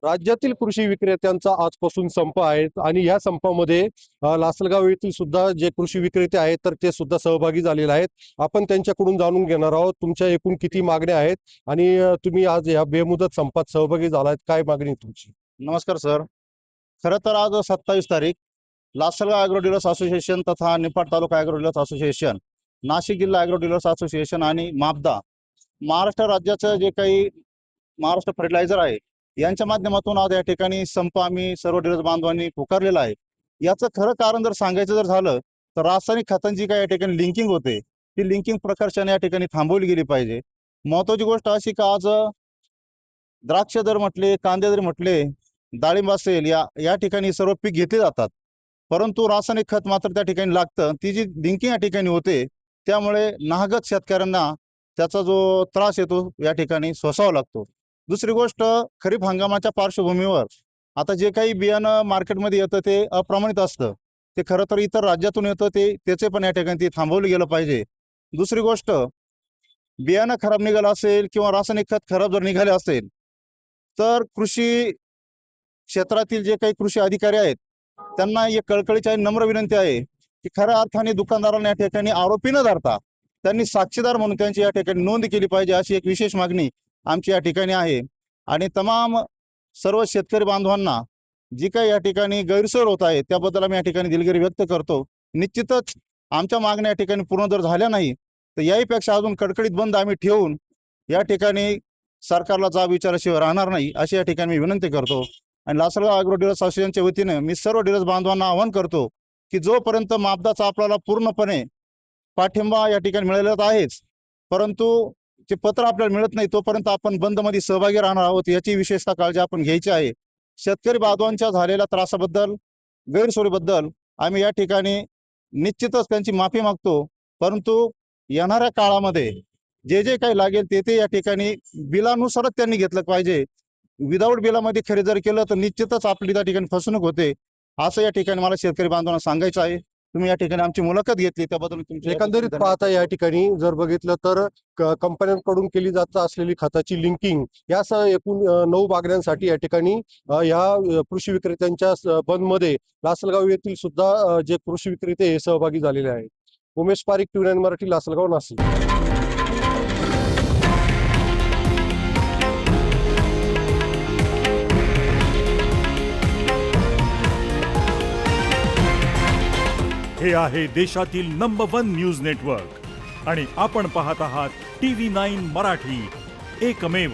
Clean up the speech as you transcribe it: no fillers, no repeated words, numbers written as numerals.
राज्यातील कृषी विक्रेत्यांचा आजपासून संप आहे आणि या संपामध्ये लासलगाव येथील सुद्धा जे कृषी विक्रेते आहेत तर ते सुद्धा सहभागी झालेले आहेत. आपण त्यांच्याकडून जाणून घेणार आहोत तुमच्या एकूण किती मागण्या आहेत आणि तुम्ही आज या बेमुदत संपात सहभागी झालात, काय मागणी तुमची? नमस्कार सर. खरं तर आज 27 तारीख लासलगाव ॲग्रो डीलर्स असोसिएशन तथा निफाड तालुका ॲग्रो डीलर्स असोसिएशन, नाशिक जिल्हा ॲग्रो डीलर्स असोसिएशन आणि मापदा महाराष्ट्र राज्याचं जे काही महाराष्ट्र फर्टिलायझर आहे यांच्या माध्यमातून आज या ठिकाणी संप आम्ही सर्व डीलर्स बांधवांनी पुकारलेला आहे. याचं खरं कारण जर सांगायचं जर झालं तर रासायनिक खतांची काय या ठिकाणी लिंकिंग होते, ती लिंकिंग प्रकर्षाने या ठिकाणी थांबवली गेली पाहिजे. महत्त्वाची गोष्ट अशी का आज द्राक्ष जर म्हटले, कांदे जर म्हटले, डाळिंब असेल, या ठिकाणी सर्व पीक घेतले जातात, परंतु रासायनिक खत मात्र त्या ठिकाणी लागतं. ती जी लिंकिंग या ठिकाणी होते त्यामुळे नाहगत शेतकऱ्यांना त्याचा जो त्रास येतो या ठिकाणी सोसावा लागतो. दुसरी गोष्ट, खरीप हंगामाच्या पार्श्वभूमीवर आता जे काही बियाणं मार्केटमध्ये येतं ते अप्रमाणित असतं. ते खरं तर इतर राज्यातून येतं, त्याचे पण या ठिकाणी ते थांबवलं गेलं पाहिजे. दुसरी गोष्ट, बियाणं खराब निघालं असेल किंवा रासायनिक खत खराब जर निघाले असेल तर कृषी क्षेत्रातील जे काही कृषी अधिकारी आहेत त्यांना एक कळकळीची आणि नम्र विनंती आहे की खऱ्या अर्थाने दुकानदारांना या ठिकाणी आरोपी न धरता त्यांनी साक्षीदार म्हणून त्यांची या ठिकाणी नोंद केली पाहिजे, अशी एक विशेष मागणी आमची या ठिकाणी आहे. आणि तमाम सर्व शेतकरी बांधवांना जी काही या ठिकाणी गैरसोय होत आहे त्याबद्दल आम्ही या ठिकाणी दिलगिरी व्यक्त करतो. निश्चितच आमच्या मागण्या या ठिकाणी पूर्ण जर झाल्या नाही तर याहीपेक्षा अजून कडकडीत बंद आम्ही ठेवून या ठिकाणी सरकारला जाब विचाराशिवाय राहणार नाही, अशी या ठिकाणी मी विनंती करतो. आणि लासलगाव ॲग्रो डीलर्स असोसिएशनच्या वतीने मी सर्व डीलर्स बांधवांना आवाहन करतो की जोपर्यंत मापदाचा आपल्याला पूर्णपणे पाठिंबा या ठिकाणी मिळालेला आहेच, परंतु ते पत्र आपल्याला मिळत नाही तोपर्यंत आपण बंदमध्ये सहभागी राहणार आहोत, याची विशेषतः काळजी आपण घ्यायची आहे. शेतकरी बांधवांच्या झालेल्या त्रासाबद्दल, गैरसोयीबद्दल आम्ही या ठिकाणी निश्चितच त्यांची माफी मागतो. परंतु येणाऱ्या काळामध्ये जे जे काही लागेल ते या ठिकाणी बिलानुसारच त्यांनी घेतलं पाहिजे. विदाऊट बिलामध्ये खरेदी जर केलं तर निश्चितच आपली त्या ठिकाणी फसवणूक होते, असं या ठिकाणी मला शेतकरी बांधवांना सांगायचं आहे. तुम्ही या ठिकाणी आमची मुलाखत घेतली त्याबद्दल तुमचे एकंदरीत पाहता या ठिकाणी जर बघितलं तर कंपन्यांकडून केली जात असलेली खताची लिंकिंग यासह एकूण 9 मागण्यांसाठी या ठिकाणी कृषी विक्रेत्यांच्या बंदमध्ये लासलगाव येथील सुद्धा जे कृषी विक्रेते हे सहभागी झालेले आहेत. उमेश पारिक, टी9 मराठी, लासलगाव, नाशिक. हे आहे देशातील नंबर 1 न्यूज नेटवर्क आणि आपण पाहत आहात TV9 मराठी, एकमेव.